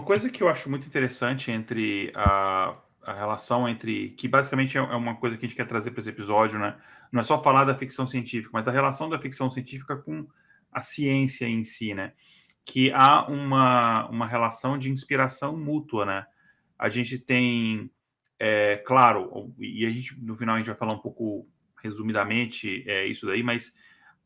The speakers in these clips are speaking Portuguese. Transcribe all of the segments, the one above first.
coisa que eu acho muito interessante entre a relação entre, que basicamente é uma coisa que a gente quer trazer para esse episódio, né? Não é só falar da ficção científica, mas da relação da ficção científica com a ciência em si, né? Que há uma relação de inspiração mútua, né? A gente tem, claro, e a gente no final a gente vai falar um pouco resumidamente isso daí, mas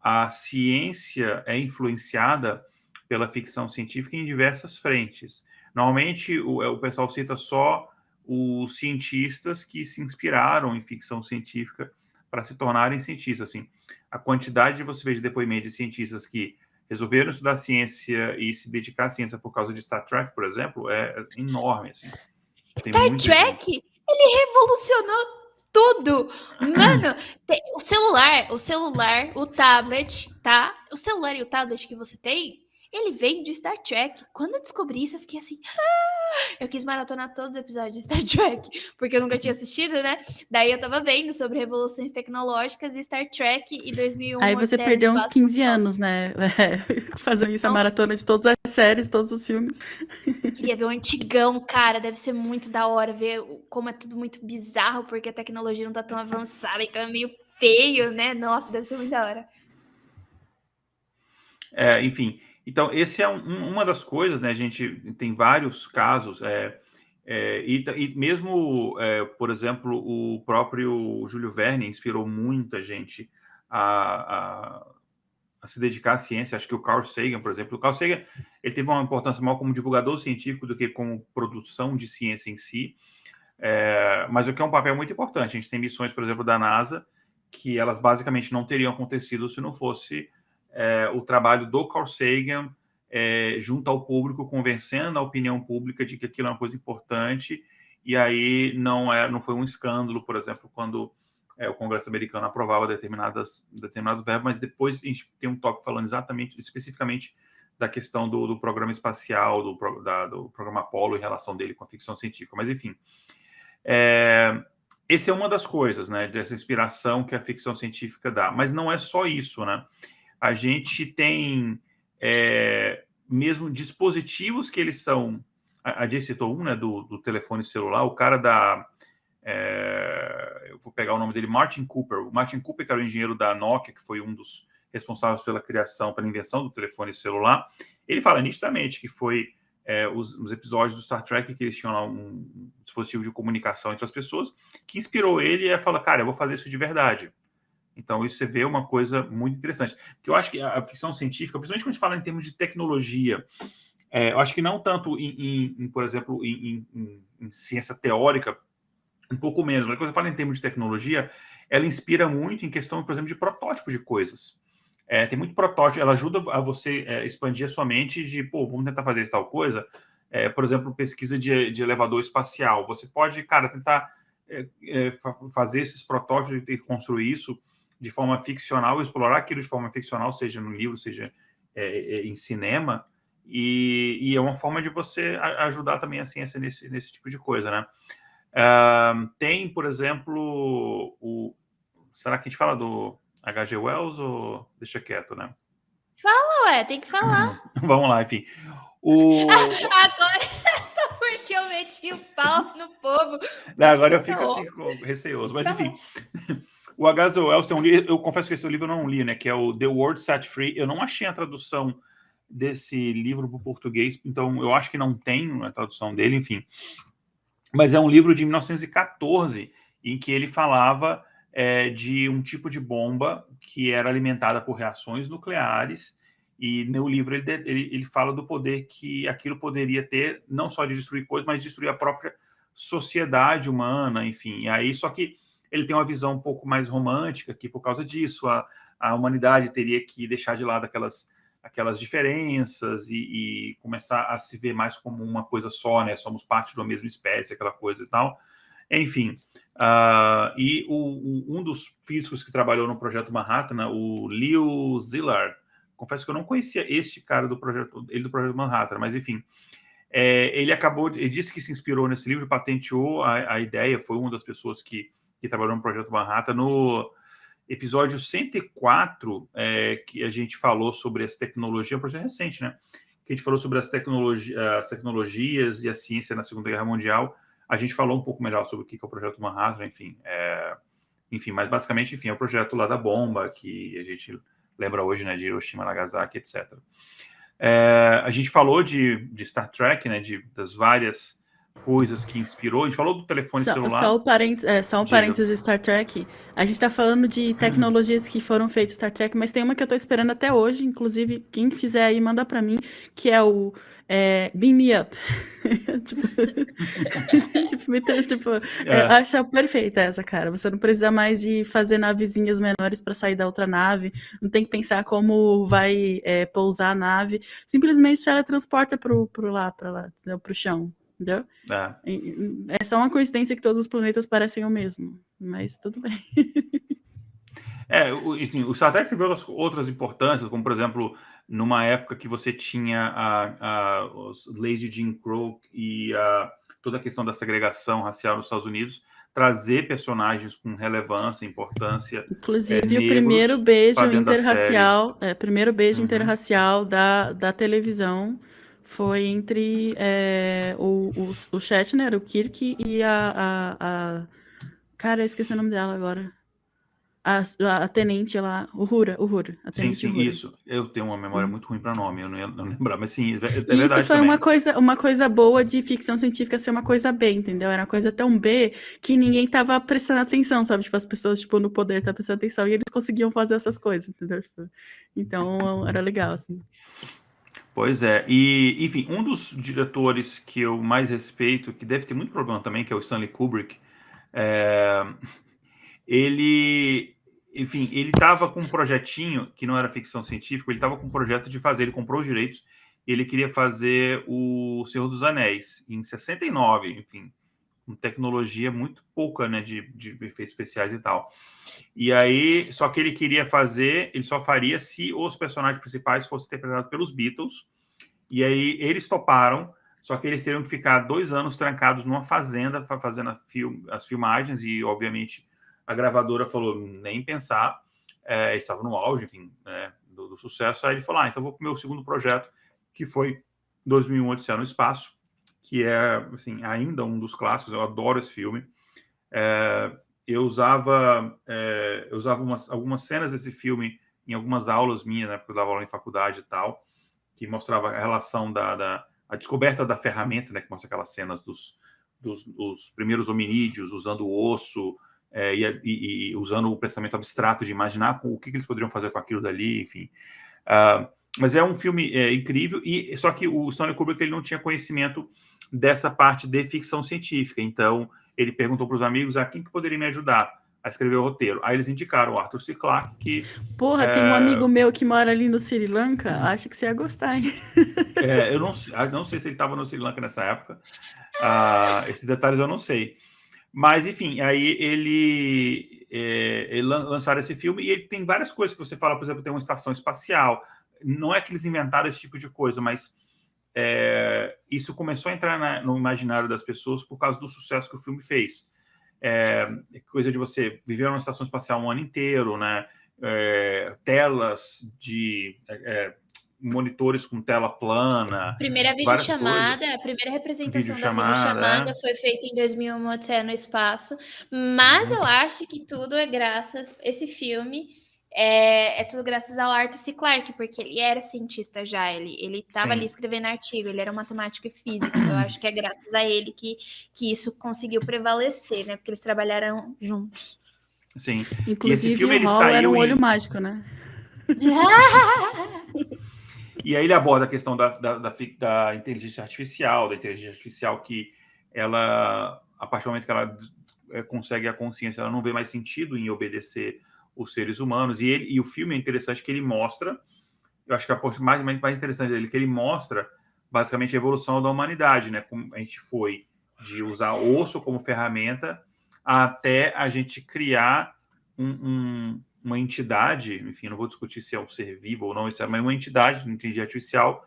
a ciência é influenciada pela ficção científica em diversas frentes. Normalmente o pessoal cita só os cientistas que se inspiraram em ficção científica para se tornarem cientistas. Assim, a quantidade de você vê de depoimentos de cientistas que resolveram estudar ciência e se dedicar à ciência por causa de Star Trek, por exemplo, é enorme. Assim. Tem Star muito exemplo. Trek, ele revolucionou tudo. Mano, o celular, o tablet, tá? O celular e o tablet que você tem, ele vem de Star Trek. Quando eu descobri isso, eu fiquei assim, eu quis maratonar todos os episódios de Star Trek, porque eu nunca tinha assistido, né? Daí eu tava vendo sobre revoluções tecnológicas e Star Trek e 2001 Aí você Odisseia no perdeu uns Espaço. 15 anos, né? Fazendo isso, a Não, maratona de todas as séries, todos os filmes. queria ver o antigão, cara. Deve ser muito da hora ver como é tudo muito bizarro, porque a tecnologia não tá tão avançada, então é meio feio, né? Nossa, deve ser muito da hora. Enfim, então esse é uma das coisas, né? A gente tem vários casos, e mesmo, por exemplo, o próprio Júlio Verne inspirou muita gente a, a, a se dedicar à ciência. Acho que o Carl Sagan, por exemplo, o Carl Sagan ele teve uma importância maior como divulgador científico do que como produção de ciência em si, mas o que é um papel muito importante. A gente tem missões, por exemplo, da NASA, que elas basicamente não teriam acontecido se não fosse o trabalho do Carl Sagan junto ao público, convencendo a opinião pública de que aquilo é uma coisa importante, e aí não foi um escândalo, por exemplo, quando o Congresso americano aprovava determinadas verbas, mas depois a gente tem um toque falando especificamente da questão do programa espacial, do programa Apollo em relação dele com a ficção científica. Mas, enfim, essa é uma das coisas, né, dessa inspiração que a ficção científica dá. Mas não é só isso, né? A gente tem mesmo dispositivos que eles são... A Jay citou né, do telefone celular, o cara eu vou pegar o nome dele, Martin Cooper. O Martin Cooper, que era o engenheiro da Nokia, que foi um dos responsáveis pela invenção do telefone celular, ele fala nitidamente que foi os episódios do Star Trek que eles tinham lá um dispositivo de comunicação entre as pessoas, que inspirou ele a falar, cara, eu vou fazer isso de verdade. Então, isso você vê uma coisa muito interessante. Porque eu acho que a ficção científica, principalmente quando a gente fala em termos de tecnologia, eu acho que não tanto por exemplo, em ciência teórica, um pouco menos, mas quando você fala em termos de tecnologia, ela inspira muito em questão, por exemplo, de protótipos de coisas. Tem muito protótipo, ela ajuda a você expandir a sua mente de, vamos tentar fazer tal coisa. Por exemplo, pesquisa de elevador espacial. Você pode, cara, tentar fazer esses protótipos e construir isso de forma ficcional, explorar aquilo de forma ficcional, seja no livro, seja em cinema, e é uma forma de você ajudar também a ciência nesse tipo de coisa, né? Tem, por exemplo, será que a gente fala do H.G. Wells ou deixa quieto, né? Fala, ué, tem que falar. Vamos lá, enfim. Agora, só porque eu meti o pau no povo. Agora eu fico assim, receoso. Mas, enfim, o H.G. Wells tem um livro, eu confesso que esse livro eu não li, né? Que é o The World Set Free. Eu não achei a tradução desse livro para o português, então eu acho que não tem a tradução dele, enfim. Mas é um livro de 1914 em que ele falava de um tipo de bomba que era alimentada por reações nucleares, e no livro ele fala do poder que aquilo poderia ter, não só de destruir coisas, mas de destruir a própria sociedade humana, enfim. E aí, só que ele tem uma visão um pouco mais romântica, que por causa disso a humanidade teria que deixar de lado aquelas diferenças e começar a se ver mais como uma coisa só, né? Somos parte de uma mesma espécie, aquela coisa e tal. Enfim, e um dos físicos que trabalhou no Projeto Manhattan, o Leo Szilard, confesso que eu não conhecia este cara do Projeto Manhattan, mas enfim, ele disse que se inspirou nesse livro, patenteou a ideia, foi uma das pessoas que trabalhou no Projeto Manhattan. No episódio 104, que a gente falou sobre essa tecnologia, um projeto recente, né? que a gente falou sobre as tecnologias e a ciência na Segunda Guerra Mundial. A gente falou um pouco melhor sobre o que é o Projeto Manhattan, enfim, mas basicamente, enfim, é o projeto lá da bomba, que a gente lembra hoje, né, de Hiroshima, Nagasaki, etc. A gente falou de Star Trek, né, das várias coisas que inspirou. A gente falou do telefone celular. Só um parênteses Star Trek. A gente tá falando de tecnologias que foram feitas Star Trek, mas tem uma que eu tô esperando até hoje, inclusive, quem fizer aí, manda pra mim, que é o Beam Me Up. Acho perfeita essa, cara. Você não precisa mais de fazer navezinhas menores para sair da outra nave, não tem que pensar como vai pousar a nave, simplesmente se ela transporta pro chão, entendeu? É só uma coincidência que todos os planetas parecem o mesmo, mas tudo bem. Enfim, o Star Trek teve outras importâncias, como, por exemplo, numa época que você tinha as leis de Jim Crow e toda a questão da segregação racial nos Estados Unidos, trazer personagens com relevância, importância. Inclusive, o primeiro beijo interracial, Uhum. interracial da televisão foi entre o Shatner, o Kirk, e cara, eu esqueci o nome dela agora. A tenente lá, Uhura. Sim, Uhura. isso. Eu tenho uma memória muito ruim para nome, eu não lembro, mas sim, é verdade. E isso foi também. uma coisa boa de ficção científica ser uma coisa B, entendeu? Era uma coisa tão B que ninguém tava prestando atenção, sabe? Tipo, as pessoas, no poder estavam prestando atenção e eles conseguiam fazer essas coisas, entendeu? Então, era legal, assim. Pois é. E, enfim, um dos diretores que eu mais respeito, que deve ter muito problema também, que é o Stanley Kubrick, ele estava com um projetinho que não era ficção científica, ele estava com um projeto de fazer, ele comprou os direitos, ele queria fazer o Senhor dos Anéis, em 69, enfim, com tecnologia muito pouca, né, de efeitos especiais e tal. E aí, só que ele queria fazer, ele só faria se os personagens principais fossem interpretados pelos Beatles, e aí eles toparam, só que eles teriam que ficar 2 anos trancados numa fazenda, fazendo as filmagens, e obviamente a gravadora falou, nem pensar, eles estavam no auge, enfim, né, do sucesso. Aí ele falou, então vou para o meu segundo projeto, que foi 2001, Odisseia no Espaço, que é, assim, ainda um dos clássicos, eu adoro esse filme. Eu usava algumas cenas desse filme em algumas aulas minhas, né, porque eu dava aula em faculdade e tal, que mostrava a relação a descoberta da ferramenta, né, que mostra aquelas cenas dos primeiros hominídeos usando o osso, e usando o pensamento abstrato de imaginar o que eles poderiam fazer com aquilo dali, enfim. Mas é um filme incrível, só que o Stanley Kubrick ele não tinha conhecimento dessa parte de ficção científica, então ele perguntou para os amigos quem que poderia me ajudar a escrever o roteiro. Aí eles indicaram o Arthur C. Clarke, que... Porra, tem um amigo meu que mora ali no Sri Lanka, acho que você ia gostar, hein? Eu não sei se ele estava no Sri Lanka nessa época, esses detalhes eu não sei. Mas, enfim, aí ele lançaram esse filme e ele tem várias coisas que você fala, por exemplo, tem uma estação espacial. Não é que eles inventaram esse tipo de coisa, mas isso começou a entrar no imaginário das pessoas por causa do sucesso que o filme fez. Coisa de você viver numa estação espacial um ano inteiro, né? Telas de monitores com tela plana. Primeira videochamada, a primeira representação da videochamada foi feita em 2001, Odisseia no Espaço, mas eu acho que tudo é graças esse filme é tudo graças ao Arthur C. Clarke, porque ele era cientista já, ele estava ali escrevendo artigo, ele era um matemático e físico, eu acho que é graças a ele que isso conseguiu prevalecer, né? Porque eles trabalharam juntos. Sim. Inclusive, e esse filme, o Hall era um olho mágico, né? E aí ele aborda a questão da inteligência artificial, que ela, a partir do momento que ela consegue a consciência, ela não vê mais sentido em obedecer os seres humanos. E o filme é interessante que ele mostra, eu acho que a parte mais interessante dele, que ele mostra basicamente a evolução da humanidade, né? Como a gente foi de usar osso como ferramenta até a gente criar uma entidade, enfim, não vou discutir se é um ser vivo ou não, mas uma entidade, uma inteligência artificial,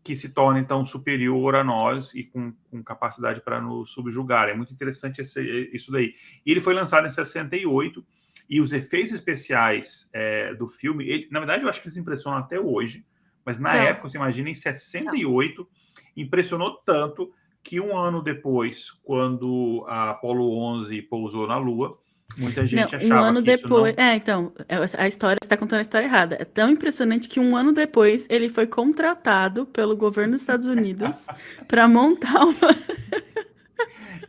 que se torna, então, superior a nós e com capacidade para nos subjugar. É muito interessante isso daí. E ele foi lançado em 68, e os efeitos especiais do filme, na verdade, eu acho que eles impressionam até hoje, Mas na São. época, você imagina, em 68, impressionou tanto que um ano depois, quando a Apollo 11 pousou na Lua, muita Não, gente um achava ano que isso depois. não... Então, a história, você está contando a história errada. É tão impressionante que um ano depois ele foi contratado pelo governo dos Estados Unidos para montar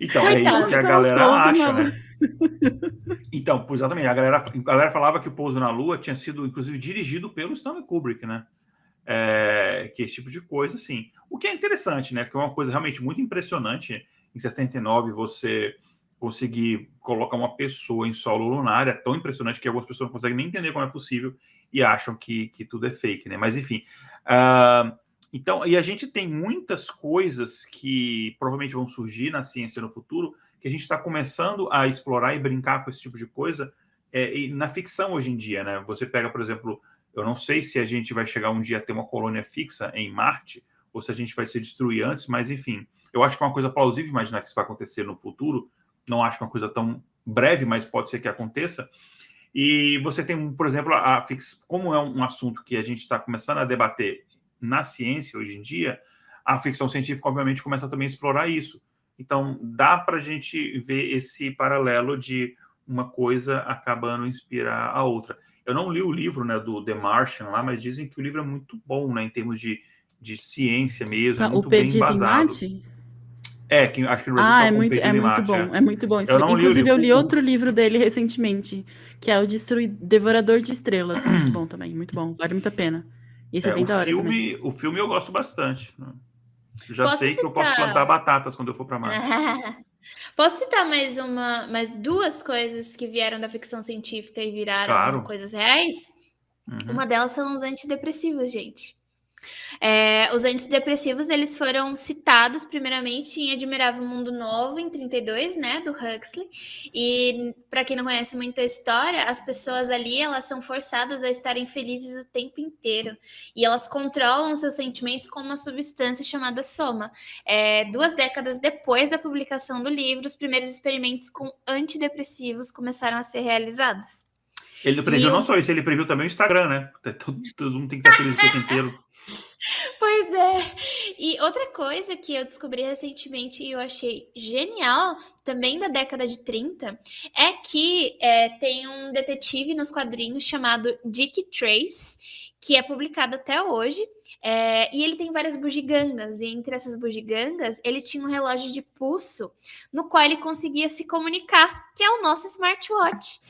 Então, é isso que a Coitado. um galera pouso na acha, Lua. né? Então, exatamente, a galera falava que o pouso na Lua tinha sido, inclusive, dirigido pelo Stanley Kubrick, né? Que esse tipo de coisa, assim. O que é interessante, né? Que é uma coisa realmente muito impressionante em 69 você conseguir colocar uma pessoa em solo lunar. É tão impressionante que algumas pessoas não conseguem nem entender como é possível e acham que tudo é fake, né? Mas, enfim. Então, e a gente tem muitas coisas que provavelmente vão surgir na ciência no futuro que a gente está começando a explorar e brincar com esse tipo de coisa e na ficção hoje em dia, né? Você pega, por exemplo, eu não sei se a gente vai chegar um dia a ter uma colônia fixa em Marte ou se a gente vai se destruir antes, mas enfim, eu acho que é uma coisa plausível imaginar que isso vai acontecer no futuro. Não acho que é uma coisa tão breve, mas pode ser que aconteça. E você tem, por exemplo, como é um assunto que a gente está começando a debater na ciência hoje em dia, a ficção científica, obviamente, começa também a explorar isso. Então, dá para a gente ver esse paralelo de uma coisa acabando inspirar a outra. Eu não li o livro, né, do The Martian lá, mas dizem que o livro é muito bom, né, em termos de ciência mesmo, é O muito bem Perdido em embasado. Marte? Acho que no Brasil só com É Perdido em muito Marte. bom, é muito bom esse Eu livro. não li o Inclusive, eu livro. li outro livro dele recentemente, que é o Devorador de Estrelas. Muito bom também, muito bom. Vale muito a pena. E esse é bem da hora também. O filme eu gosto bastante, né? Eu já Posso sei que eu posso plantar citar? batatas quando eu for para Marte. Posso citar mais duas coisas que vieram da ficção científica e viraram Claro. coisas reais? Uhum. Uma delas são os antidepressivos, gente. Os antidepressivos, eles foram citados primeiramente em Admirável Mundo Novo, em 32, né, do Huxley. E, para quem não conhece muita história, as pessoas ali, elas são forçadas a estarem felizes o tempo inteiro. E elas controlam seus sentimentos com uma substância chamada soma. 2 décadas depois da publicação do livro, os primeiros experimentos com antidepressivos começaram a ser realizados. Ele previu não só isso, ele previu também o Instagram, né? Todo mundo tem que estar feliz o tempo inteiro. Pois é. E outra coisa que eu descobri recentemente e eu achei genial, também da década de 30, é que tem um detetive nos quadrinhos chamado Dick Trace, que é publicado até hoje. E ele tem várias bugigangas, e entre essas bugigangas, ele tinha um relógio de pulso no qual ele conseguia se comunicar, que é o nosso smartwatch.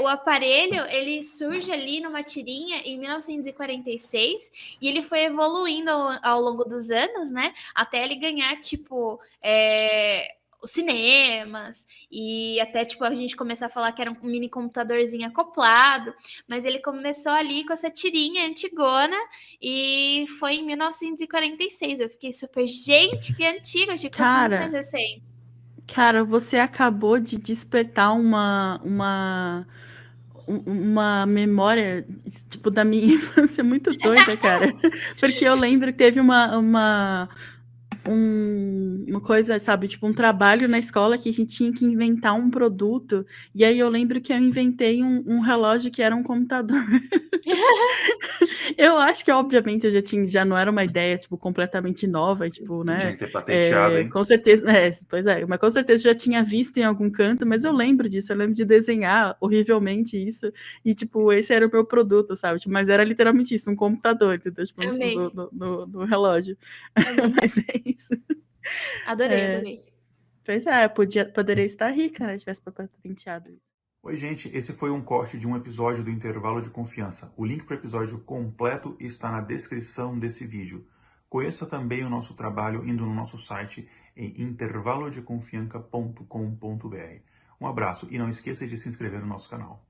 O aparelho, ele surge ali numa tirinha em 1946 e ele foi evoluindo ao longo dos anos, né? Até ele ganhar, tipo, os cinemas e até, tipo, a gente começar a falar que era um mini computadorzinho acoplado, mas ele começou ali com essa tirinha antigona e foi em 1946. Eu fiquei super, gente, que antigo, achei que fosse muito mais recente. Cara, você acabou de despertar uma memória, tipo, da minha infância muito doida, cara. Porque eu lembro que teve uma coisa, sabe, tipo, um trabalho na escola que a gente tinha que inventar um produto, e aí eu lembro que eu inventei um relógio que era um computador. Eu acho que, obviamente, já não era uma ideia, tipo, completamente nova, tipo, Tinha né? que ter patenteado, hein? Com certeza, pois é, mas com certeza já tinha visto em algum canto, mas eu lembro disso, eu lembro de desenhar horrivelmente isso, e, tipo, esse era o meu produto, sabe? Tipo, mas era literalmente isso, um computador, entendeu? Tipo, no relógio. Mas é isso. Adorei. Pois é, poderia estar rica, né? Tivesse patenteado isso. Oi, gente, esse foi um corte de um episódio do Intervalo de Confiança. O link para o episódio completo está na descrição desse vídeo. Conheça também o nosso trabalho indo no nosso site em intervalodeconfianca.com.br. Um abraço e não esqueça de se inscrever no nosso canal.